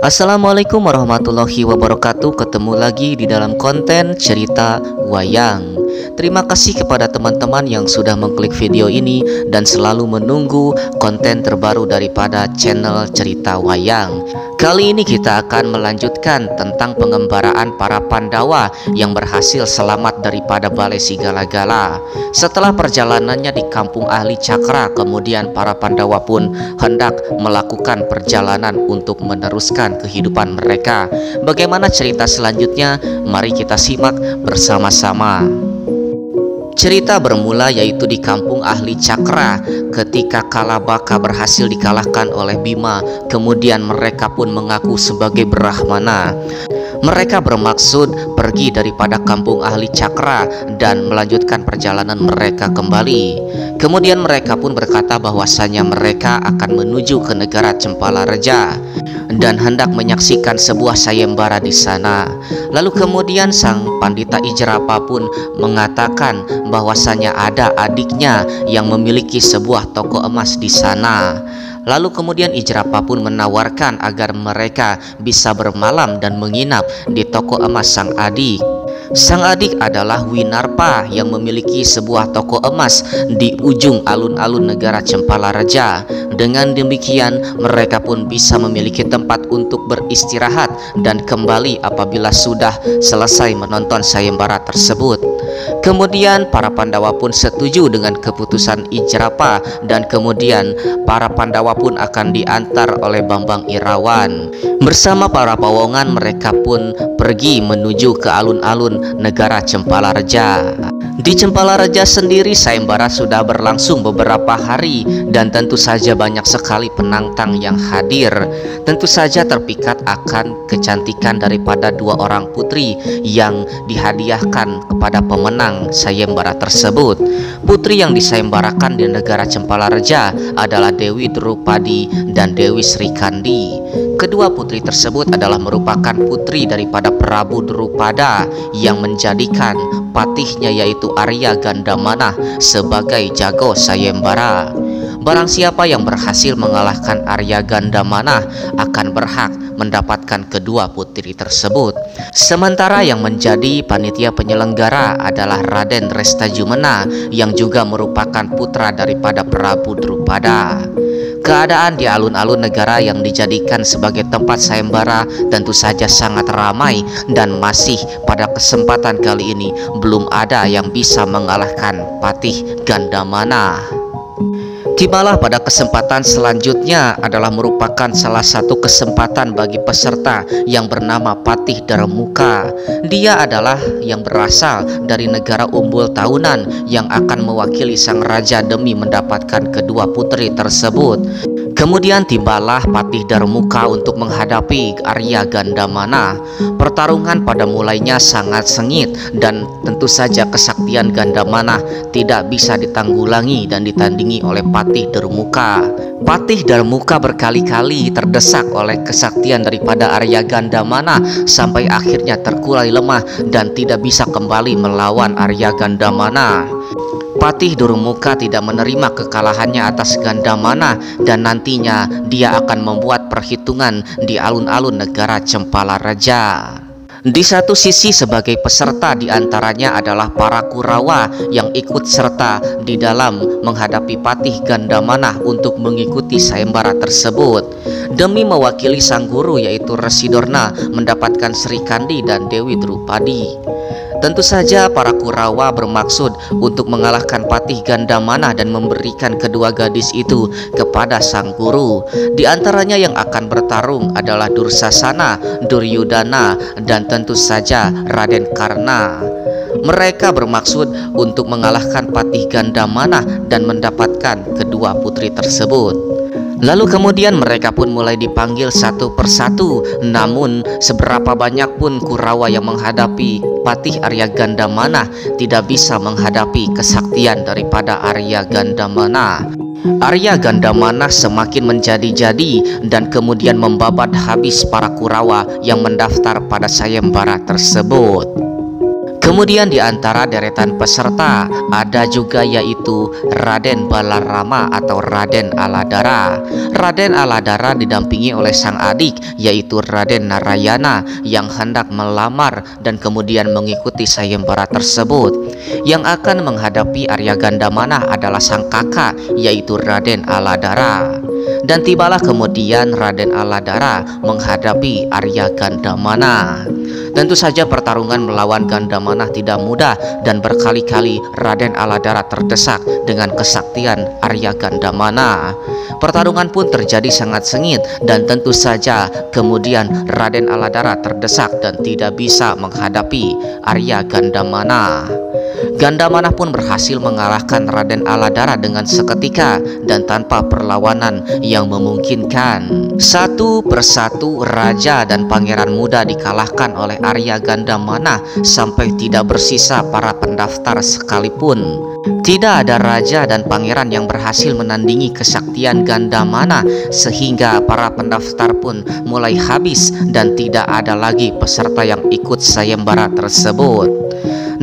Assalamualaikum warahmatullahi wabarakatuh. Ketemu lagi di dalam konten cerita wayang. Terima kasih kepada teman-teman yang sudah mengklik video ini dan selalu menunggu konten terbaru daripada channel cerita wayang. Kali ini kita akan melanjutkan tentang pengembaraan para Pandawa yang berhasil selamat daripada Balai Sigala-gala. Setelah perjalanannya di kampung ahli Cakra, kemudian para Pandawa pun hendak melakukan perjalanan untuk meneruskan kehidupan mereka. Bagaimana cerita selanjutnya? Mari kita simak bersama-sama. Cerita bermula yaitu di kampung ahli Cakra ketika Kalabaka berhasil dikalahkan oleh Bima. Kemudian mereka pun mengaku sebagai Brahmana. Mereka bermaksud pergi daripada kampung ahli Cakra dan melanjutkan perjalanan mereka kembali. Kemudian mereka pun berkata bahwasanya mereka akan menuju ke negara Cempalareja dan hendak menyaksikan sebuah sayembara di sana. Lalu kemudian sang Pandita Ijrapa pun mengatakan bahwasanya ada adiknya yang memiliki sebuah toko emas di sana. Lalu kemudian Ijrapa pun menawarkan agar mereka bisa bermalam dan menginap di toko emas sang adik. Sang adik adalah Winarpa yang memiliki sebuah toko emas di ujung alun-alun negara Cempalareja. Dengan demikian mereka pun bisa memiliki tempat untuk beristirahat dan kembali apabila sudah selesai menonton sayembara tersebut. Kemudian para Pandawa pun setuju dengan keputusan Ijrapa dan kemudian para Pandawa pun akan diantar oleh Bambang Irawan. Bersama para pawongan mereka pun pergi menuju ke alun-alun negara Cempalareja. Di Cempalareja sendiri sayembara sudah berlangsung beberapa hari dan tentu saja banyak sekali penantang yang hadir. Tentu saja terpikat akan kecantikan daripada dua orang putri yang dihadiahkan kepada pemenang sayembara tersebut. Putri yang disayembarakan di negara Cempalareja adalah Dewi Drupadi dan Dewi Srikandi. Kedua putri tersebut adalah merupakan putri daripada Prabu Drupada yang menjadikan patihnya yaitu Arya Gandamana sebagai jago sayembara. Barang siapa yang berhasil mengalahkan Arya Gandamana akan berhak mendapatkan kedua putri tersebut. Sementara yang menjadi panitia penyelenggara adalah Raden Restajumena yang juga merupakan putra daripada Prabu Drupada. Keadaan di alun-alun negara yang dijadikan sebagai tempat sayembara tentu saja sangat ramai dan masih pada kesempatan kali ini belum ada yang bisa mengalahkan Patih Gandamana. Tibalah pada kesempatan selanjutnya adalah merupakan salah satu kesempatan bagi peserta yang bernama Patih Darmuka. Dia adalah yang berasal dari negara Umbul Tahunan yang akan mewakili sang raja demi mendapatkan kedua putri tersebut. Kemudian tibalah Patih Darmuka untuk menghadapi Arya Gandamana. Pertarungan pada mulainya sangat sengit dan tentu saja kesaktian Gandamana tidak bisa ditanggulangi dan ditandingi oleh Patih Darmuka. Patih Darmuka berkali-kali terdesak oleh kesaktian daripada Arya Gandamana sampai akhirnya terkulai lemah dan tidak bisa kembali melawan Arya Gandamana. Patih Darmuka tidak menerima kekalahannya atas Gandamana dan nantinya dia akan membuat perhitungan di alun-alun negara Cempalareja. Di satu sisi sebagai peserta diantaranya adalah para Kurawa yang ikut serta di dalam menghadapi Patih Gandamana untuk mengikuti sayembara tersebut. Demi mewakili sang guru yaitu Residorna mendapatkan Srikandi dan Dewi Drupadi. Tentu saja para Kurawa bermaksud untuk mengalahkan Patih Gandamana dan memberikan kedua gadis itu kepada sang guru. Di antaranya yang akan bertarung adalah Dursasana, Duryudana, dan tentu saja Raden Karna. Mereka bermaksud untuk mengalahkan Patih Gandamana dan mendapatkan kedua putri tersebut. Lalu kemudian mereka pun mulai dipanggil satu persatu. Namun seberapa banyak pun Kurawa yang menghadapi Patih Arya Gandamana tidak bisa menghadapi kesaktian daripada Arya Gandamana. Arya Gandamana semakin menjadi-jadi dan kemudian membabat habis para Kurawa yang mendaftar pada sayembara tersebut. Kemudian di antara deretan peserta ada juga yaitu Raden Balarama atau Raden Aladara. Raden Aladara didampingi oleh sang adik yaitu Raden Narayana yang hendak melamar dan kemudian mengikuti sayembara tersebut. Yang akan menghadapi Arya Gandamana adalah sang kakak yaitu Raden Aladara. Dan tibalah kemudian Raden Aladara menghadapi Arya Gandamana. Tentu saja pertarungan melawan Gandamana tidak mudah dan berkali-kali Raden Aladara terdesak dengan kesaktian Arya Gandamana. Pertarungan pun terjadi sangat sengit dan tentu saja kemudian Raden Aladara terdesak dan tidak bisa menghadapi Arya Gandamana. Gandamana pun berhasil mengalahkan Raden Aladara dengan seketika dan tanpa perlawanan yang memungkinkan. Satu persatu raja dan pangeran muda dikalahkan oleh Arya Gandamana sampai tidak bersisa para pendaftar sekalipun. Tidak ada raja dan pangeran yang berhasil menandingi kesaktian Gandamana sehingga para pendaftar pun mulai habis dan tidak ada lagi peserta yang ikut sayembara tersebut.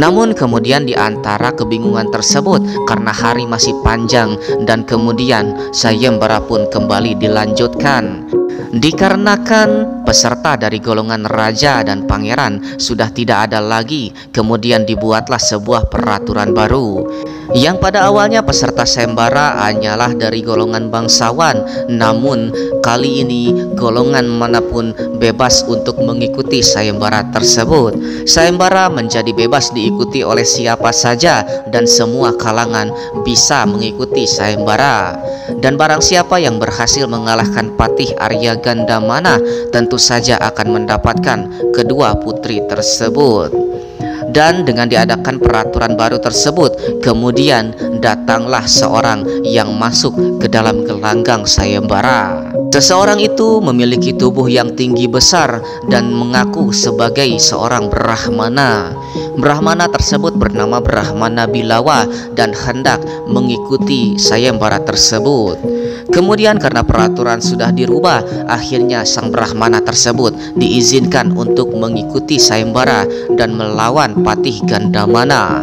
Namun kemudian di antara kebingungan tersebut karena hari masih panjang dan kemudian sayembara pun kembali dilanjutkan. Dikarenakan peserta dari golongan raja dan pangeran sudah tidak ada lagi, kemudian dibuatlah sebuah peraturan baru yang pada awalnya peserta sayembara hanyalah dari golongan bangsawan, namun kali ini golongan manapun bebas untuk mengikuti sayembara tersebut. Sayembara menjadi bebas diikuti oleh siapa saja dan semua kalangan bisa mengikuti sayembara. Dan barang siapa yang berhasil mengalahkan Patih Arya Gandamana tentu saja akan mendapatkan kedua putri tersebut. Dan dengan diadakan peraturan baru tersebut, kemudian datanglah seorang yang masuk ke dalam gelanggang sayembara. Seseorang itu memiliki tubuh yang tinggi besar dan mengaku sebagai seorang Brahmana. Brahmana tersebut bernama Brahmana Bilawa dan hendak mengikuti sayembara tersebut. Kemudian karena peraturan sudah dirubah, akhirnya sang Brahmana tersebut diizinkan untuk mengikuti sayembara dan melawan Patih Gandamana.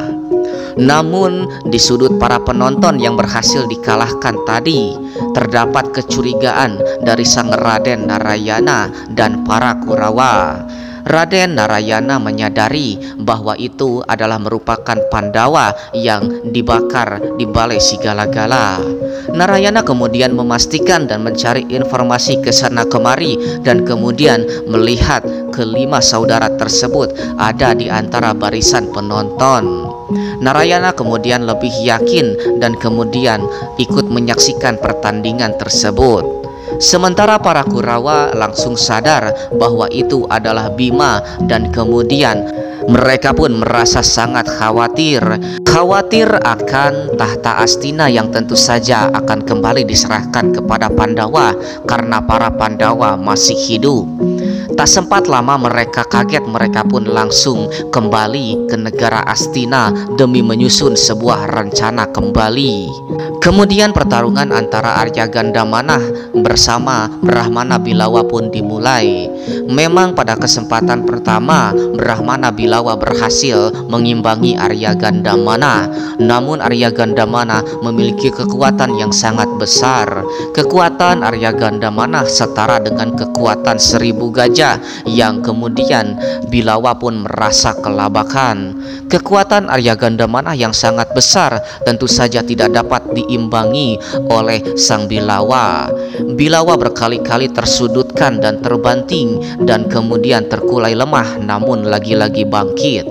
Namun di sudut para penonton yang berhasil dikalahkan tadi, terdapat kecurigaan dari sang Raden Narayana dan para Kurawa. Raden Narayana menyadari bahwa itu adalah merupakan Pandawa yang dibakar di Balai Sigala-gala. Narayana kemudian memastikan dan mencari informasi ke sana kemari dan kemudian melihat kelima saudara tersebut ada di antara barisan penonton. Narayana kemudian lebih yakin dan kemudian ikut menyaksikan pertandingan tersebut. Sementara para Kurawa langsung sadar bahwa itu adalah Bima dan kemudian mereka pun merasa sangat khawatir akan tahta Astina yang tentu saja akan kembali diserahkan kepada Pandawa karena para Pandawa masih hidup. Tak sempat lama mereka kaget, mereka pun langsung kembali ke negara Astina demi menyusun sebuah rencana kembali. Kemudian pertarungan antara Arya Gandamana bersama Brahmana Bilawa pun dimulai. Memang pada kesempatan pertama Brahmana Bilawa berhasil mengimbangi Arya Gandamana. Namun Arya Gandamana memiliki kekuatan yang sangat besar. Kekuatan Arya Gandamana setara dengan kekuatan 1000 gajah yang kemudian Bilawa pun merasa kelabakan. Kekuatan Arya Gandamana yang sangat besar tentu saja tidak dapat diimbangi oleh sang Bilawa. Bilawa berkali-kali tersudutkan dan terbanting dan kemudian terkulai lemah, namun lagi-lagi bangkit.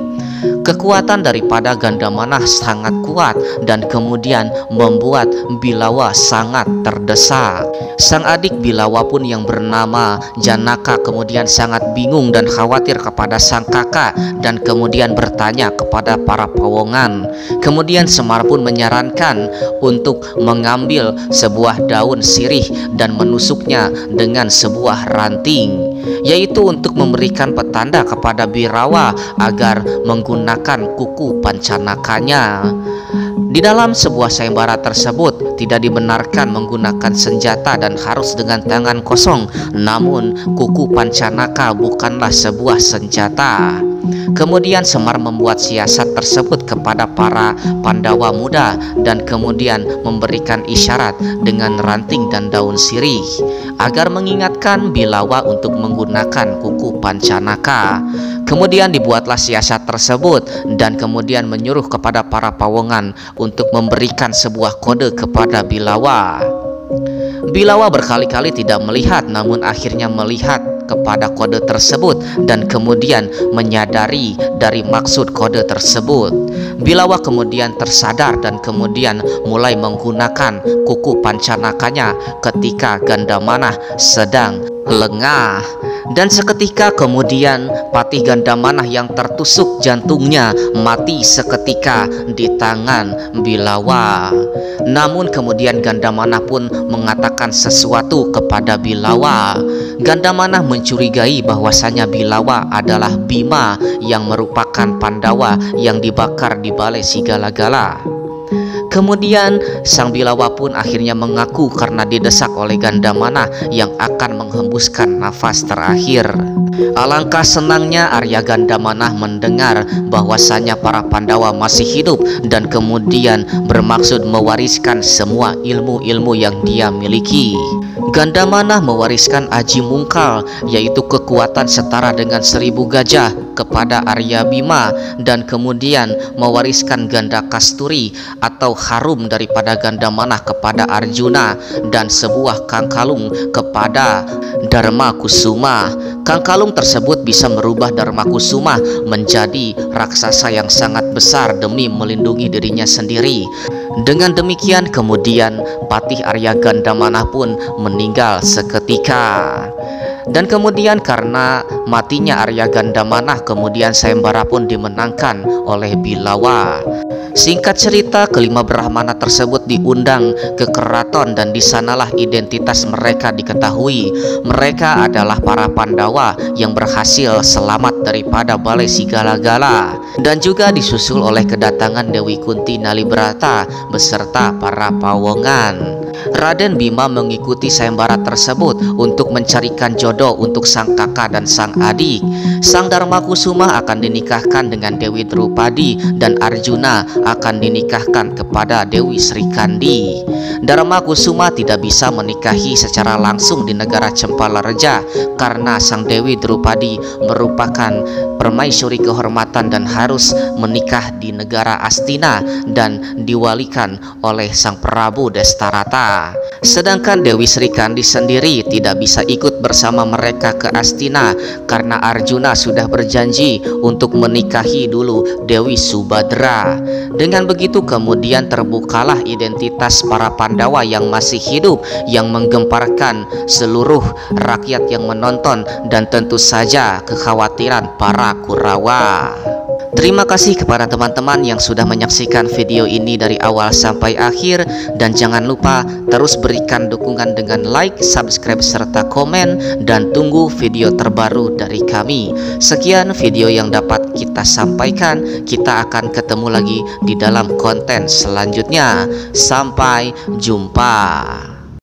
Kekuatan daripada Gandamana sangat kuat dan kemudian membuat Bilawa sangat terdesak. Sang adik Bilawa pun yang bernama Janaka kemudian sangat bingung dan khawatir kepada sang kakak dan kemudian bertanya kepada para pawongan. Kemudian Semar pun menyarankan untuk mengambil sebuah daun sirih dan menusuknya dengan sebuah ranting, yaitu untuk memberikan petanda kepada Birawa agar menggunakan kuku pancanakanya. Di dalam sebuah sayembara tersebut tidak dibenarkan menggunakan senjata dan harus dengan tangan kosong. Namun kuku pancanaka bukanlah sebuah senjata. Kemudian Semar membuat siasat tersebut kepada para Pandawa muda dan kemudian memberikan isyarat dengan ranting dan daun sirih agar mengingatkan Bilawa untuk menggunakan kuku Pancanaka. Kemudian dibuatlah siasat tersebut dan kemudian menyuruh kepada para pawongan untuk memberikan sebuah kode kepada Bilawa. Bilawa berkali-kali tidak melihat, namun akhirnya melihat kepada kode tersebut dan kemudian menyadari dari maksud kode tersebut. Bilawa kemudian tersadar dan kemudian mulai menggunakan kuku Pancanakanya ketika Gandamana sedang lengah. Dan seketika kemudian Patih Gandamana yang tertusuk jantungnya mati seketika di tangan Bilawa. Namun kemudian Gandamana pun mengatakan sesuatu kepada Bilawa. Gandamana mencurigai bahwasanya Bilawa adalah Bima yang merupakan Pandawa yang dibakar di Balai Sigalagala. Kemudian Sang Bilawa pun akhirnya mengaku karena didesak oleh Gandamana yang akan menghembuskan nafas terakhir. Alangkah senangnya Arya Gandamana mendengar bahwasanya para Pandawa masih hidup dan kemudian bermaksud mewariskan semua ilmu-ilmu yang dia miliki. Gandamana mewariskan Aji Mungkal, yaitu kekuatan setara dengan 1000 gajah, kepada Arya Bima, dan kemudian mewariskan Ganda Kasturi atau harum daripada Gandamana kepada Arjuna, dan sebuah kangkalung kepada Dharma Kusuma. Kangkalung tersebut bisa merubah Dharma Kusuma menjadi raksasa yang sangat besar demi melindungi dirinya sendiri. Dengan demikian kemudian Patih Arya Gandamana pun meninggal seketika. Dan kemudian karena matinya Arya Gandamana, kemudian sayembara pun dimenangkan oleh Bilawa. Singkat cerita, kelima Brahmana tersebut diundang ke keraton dan disanalah identitas mereka diketahui. Mereka adalah para Pandawa yang berhasil selamat daripada Balai Sigalagala, dan juga disusul oleh kedatangan Dewi Kunti Nalibrata beserta para pawongan. Raden Bima mengikuti sayembara tersebut untuk mencarikan jodoh untuk sang kakak dan sang adik. Sang Dharma Kusuma akan dinikahkan dengan Dewi Drupadi dan Arjuna akan dinikahkan kepada Dewi Srikandi. Dharma Kusuma tidak bisa menikahi secara langsung di negara Cempalareja karena sang Dewi Drupadi merupakan permaisuri kehormatan dan harus menikah di negara Astina dan diwalikan oleh sang Prabu Destarata. Sedangkan Dewi Srikandi sendiri tidak bisa ikut bersama mereka ke Astina karena Arjuna sudah berjanji untuk menikahi dulu Dewi Subadra. Dengan begitu kemudian terbukalah identitas para Pandawa yang masih hidup, yang menggemparkan seluruh rakyat yang menonton dan tentu saja kekhawatiran para Kurawa. Terima kasih kepada teman-teman yang sudah menyaksikan video ini dari awal sampai akhir, dan jangan lupa terus berikan dukungan dengan like, subscribe, serta komen, dan tunggu video terbaru dari kami. Sekian video yang dapat kita sampaikan, kita akan ketemu lagi di dalam konten selanjutnya. Sampai jumpa.